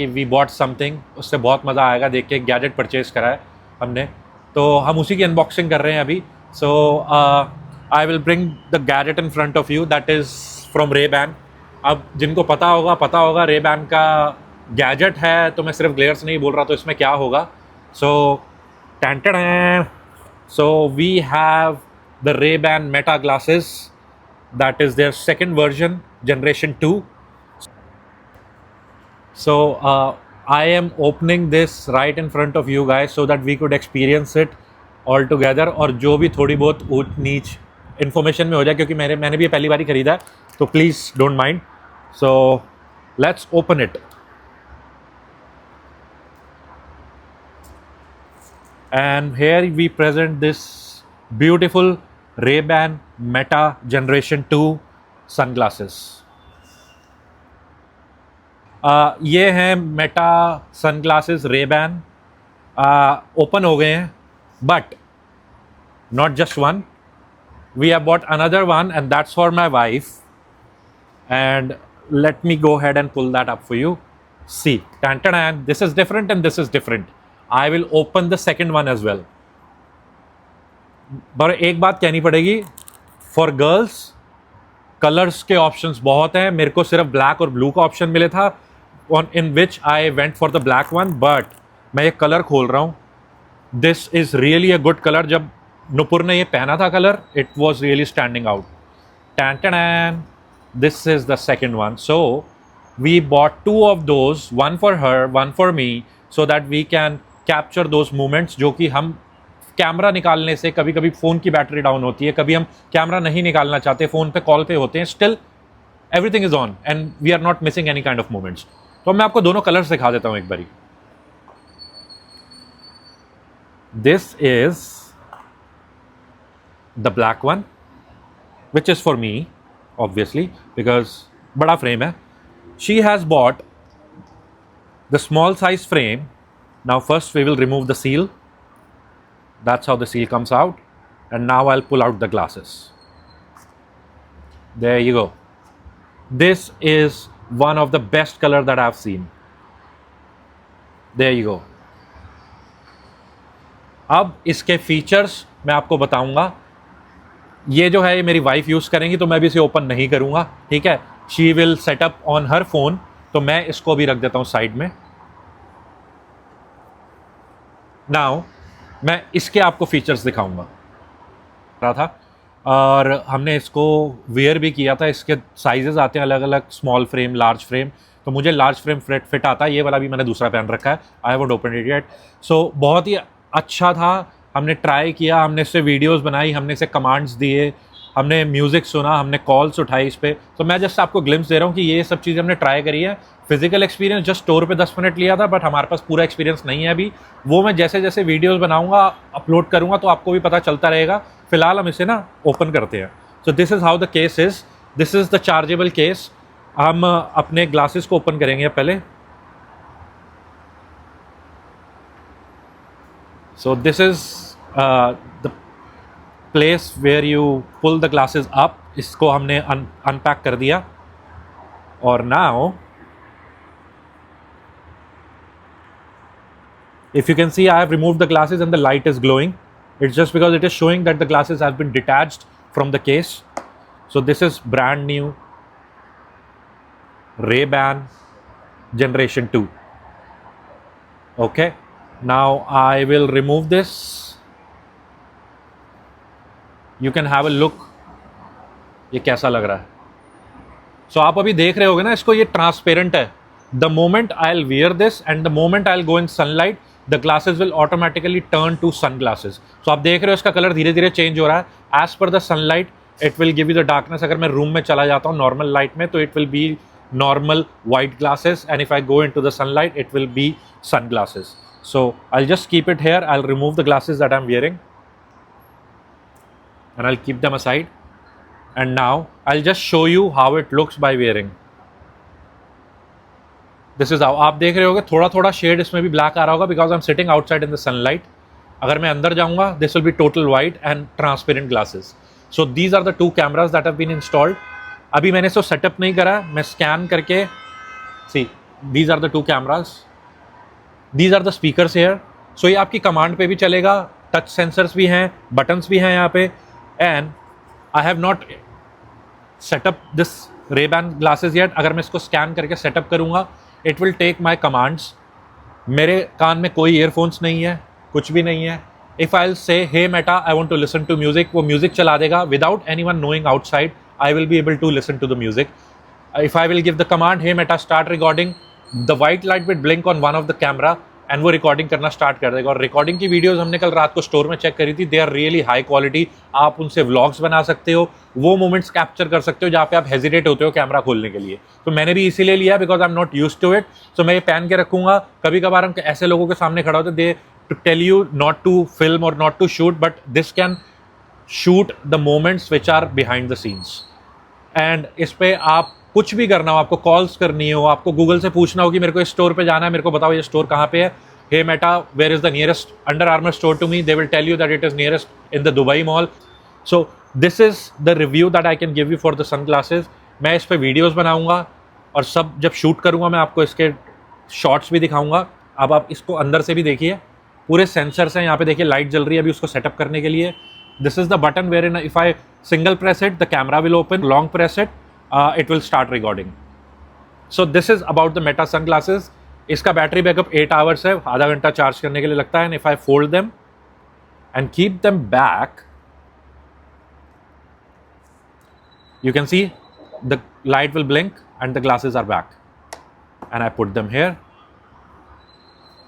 कि we bought something, उससे बहुत मज़ा आएगा देख के। गैजेट परचेज करा है हमने, तो हम उसी की अनबॉक्सिंग कर रहे हैं अभी। So I will bring the gadget in front of you, that is from Ray-Ban। अब जिनको पता होगा Ray-Ban का गैजेट है, तो मैं सिर्फ ग्लेयर्स नहीं बोल रहा, तो इसमें क्या होगा। सो so we have the Ray-Ban Meta glasses, that is their second version, generation 2. So I am opening this right in front of you guys so that we could experience it all together, और जो भी थोड़ी बहुत ऊंच नीच information में हो जाए, क्योंकि मैंने भी ये पहली बार ही खरीदा है, तो please don't mind. So let's open it. And here we present this beautiful Ray-Ban Meta Generation 2 sunglasses. ये हैं Meta sunglasses Ray-Ban, ओपन हो गए हैं, but not just one. We have bought another one, and that's for my wife. And let me go ahead and pull that up for you. See, tan-tan-tan, this is different and this is different. I will open the second one as well. पर एक बात कहनी पड़ेगी, for girls colours के options बहुत हैं। मेरे को सिर्फ ब्लैक और ब्लू का ऑप्शन मिले था, in which I went for the black one, but मैं ये कलर खोल रहा हूँ। This is really a good colour. जब नुपुर ने ये पहना था colour, it was really standing out. Tan, this is the second one. So we bought 2 of those, one for her, one for me, so that we can capture those moments जो कि हम camera निकालने से, कभी कभी phone की battery down होती है, कभी हम कैमरा नहीं निकालना चाहते, फ़ोन पे कॉल पे होते हैं, still everything is on and we are not missing any kind of moments. तो मैं आपको दोनों कलर्स दिखा देता हूँ एक बारी। This is the black one which is for me obviously, because बड़ा फ्रेम है। She has bought the small size frame. Now first we will remove the seal. That's how the seal comes out. And now I'll pull out the glasses. There you go. This is one of the best color that I've seen. There you go. अब इसके features मैं आपको बताऊंगा। ये जो है, ये मेरी वाइफ यूज़ करेंगी, तो मैं भी इसे ओपन नहीं करूंगा, ठीक है। She will set up on her phone, तो मैं इसको भी रख देता हूँ साइड में। नाउ मैं इसके आपको फीचर्स दिखाऊंगा रहा था, और हमने इसको वेयर भी किया था। इसके साइजेस आते हैं अलग अलग, स्मॉल फ्रेम, लार्ज फ्रेम। तो मुझे लार्ज फ्रेम फिट आता है, ये वाला भी मैंने दूसरा पहन रखा है। I haven't open it yet. So बहुत ही अच्छा था, हमने ट्राई किया, हमने इससे वीडियोस बनाई, हमने इसे कमांड्स दिए, हमने म्यूज़िक सुना, हमने कॉल्स उठाई इस पर। तो मैं जस्ट आपको ग्लिम्स दे रहा हूँ कि ये सब चीज़ें हमने ट्राई करी है। फिजिकल एक्सपीरियंस जस्ट स्टोर पे 10 मिनट लिया था, बट हमारे पास पूरा एक्सपीरियंस नहीं है अभी। वो मैं जैसे जैसे वीडियोस बनाऊंगा, अपलोड करूंगा, तो आपको भी पता चलता रहेगा। फिलहाल हम इसे ना ओपन करते हैं। So this is how the case is. This is the chargeable case. हम अपने ग्लासेस को ओपन करेंगे पहले। So this is the place where you pull the glasses up. इसको हमने अनपैक कर दिया, और now if you can see, I have removed the glasses and the light is glowing. It's just because it is showing that the glasses have been detached from the case. So this is brand new Ray-Ban Generation 2. Okay, now I will remove this. You can have a look. ये कैसा लग रहा है। So आप अभी देख रहे होगे ना इसको, ये ट्रांसपेरेंट है। The moment I'll wear this and the moment I'll go in sunlight, the glasses will automatically turn to sunglasses. So आप देख रहे हो इसका कलर धीरे धीरे चेंज हो रहा है। As per the sunlight, it will give you the darkness. अगर मैं रूम में चला जाता हूँ नॉर्मल लाइट में, तो it will be normal white glasses, and if I go into the sunlight, it will be sunglasses. So I'll just keep it here. I'll remove the glasses that I'm wearing, and I'll keep them aside. And now I'll just show you how it looks by wearing. This is how. आप देख रहे होगे थोड़ा थोड़ा shade इसमें भी black आ रहा होगा, because I am sitting outside in the sunlight. अगर मैं अंदर जाऊंगा, this will be total white and transparent glasses. So these are the 2 cameras that have been installed. अभी मैंने इसको सेटअप नहीं करा, मैं स्कैन करके सी these are the two cameras, these are the speakers here. So ये आपकी कमांड पे भी चलेगा, टच सेंसर्स भी हैं, बटन्स भी हैं यहाँ पे. And I have not set up this Ray-Ban glasses yet. अगर मैं इसको स्कैन करके सेटअप करूँगा, it will take my commands. मेरे कान में कोई ईयरफोन्स नहीं है, कुछ भी नहीं है. If I will say hey Meta I want to listen to music, वो म्यूजिक चला देगा without anyone knowing outside. I will be able to listen to the music. If I will give the command hey Meta start recording, the white light will blink on one of the camera and वो recording करना start कर देगा. और recording की videos हमने कल रात को स्टोर में चेक करी थी. They are really high quality. आप उनसे व्लॉग्स बना सकते हो, वो मोमेंट्स कैप्चर कर सकते हो जहाँ पे आप हेजिटेट होते हो कैमरा खोलने के लिए. तो मैंने भी इसीलिए लिया because I am not used to it. So मैं ये पहन के रखूंगा. कभी कभार हम ऐसे लोगों के सामने खड़ा होते, they to tell you not to film और not to shoot, but this can shoot the moments which are behind the scenes. And इस पे आप कुछ भी करना हो, आपको कॉल्स करनी हो, आपको गूगल से पूछना हो कि मेरे को इस स्टोर पे जाना है, मेरे को बताओ ये स्टोर कहाँ पे है. Hey Meta, where is the nearest Under Armour store to me? They will tell you that it is nearest in the Dubai Mall. So this is the review that I can give you for the sunglasses. मैं इस पे videos बनाऊंगा और सब जब shoot करूंगा मैं आपको इसके शॉट्स भी दिखाऊंगा. अब आप इसको अंदर से भी देखिए, पूरे सेंसर्स हैं यहाँ पे. देखिए लाइट जल रही है अभी उसको सेटअप करने के लिए. This is the button where in if I single press it the camera will open, long press it it will start recording. So this is about the Meta sunglasses. इसका battery backup 8 hours है, आधा घंटा charge करने के लिए लगता है. And if I fold them and keep them back, you can see the light will blink and the glasses are back and I put them here.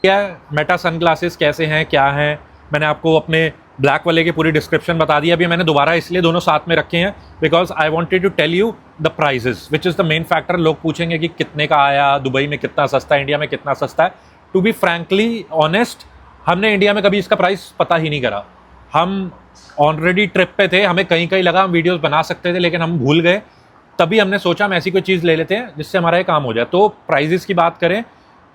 क्या मेटा सनग्लासेस कैसे हैं, क्या हैं, मैंने आपको अपने ब्लैक वाले की पूरी डिस्क्रिप्शन बता दी. अभी मैंने दोबारा इसलिए दोनों साथ में रखे हैं because I wanted to tell you the prices which is the main factor. लोग पूछेंगे कि कितने का आया, दुबई में कितना सस्ता है, इंडिया में कितना सस्ता है. टू बी फ्रैंकली ऑनेस्ट, हमने इंडिया में कभी इसका प्राइस पता ही नहीं करा. हम ऑलरेडी ट्रिप पे थे, हमें कहीं कहीं लगा हम वीडियोस बना सकते थे, लेकिन हम भूल गए. तभी हमने सोचा हम ऐसी कोई चीज़ ले लेते हैं जिससे हमारा ये काम हो जाए. तो प्राइजेस की बात करें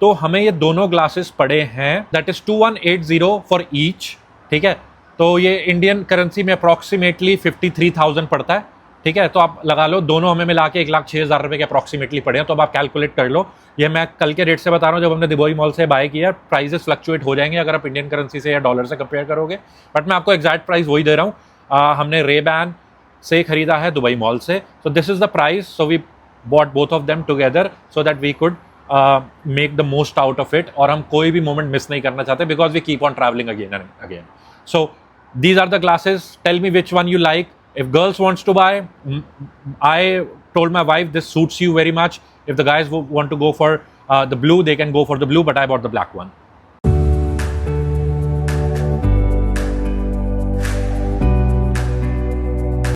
तो हमें ये दोनों ग्लासेस पड़े हैं, दैट इज़ 2180 फॉर ईच. ठीक है, तो ये इंडियन करेंसी में अप्रॉक्सीमेटली 53,000 पड़ता है. ठीक है, तो आप लगा लो दोनों हमें मिला के 1,06,000 रुपये के अप्रॉक्सीमेटली पड़े हैं. तो अब आप कैलकुलेट कर लो. ये मैं कल के रेट से बता रहा हूँ, जब हमने दुबई मॉल से बाय किया. प्राइजेस फ्लक्चुएट हो जाएंगे अगर आप इंडियन करेंसी से या डॉलर से कंपेयर करोगे, बट मैं आपको एग्जैक्ट प्राइस वही दे रहा हूँ. हमने Ray-Ban से खरीदा है दुबई मॉल से. So this is the price. So we bought both of them together so that we could make the most out of it. और हम कोई भी मोमेंट मिस नहीं करना चाहते because we keep on travelling again and again. So these are the glasses. Tell me which one you like. If girls wants to buy, I told my wife this suits you very much. If the guys want to go for the blue, they can go for the blue, but I bought the black one.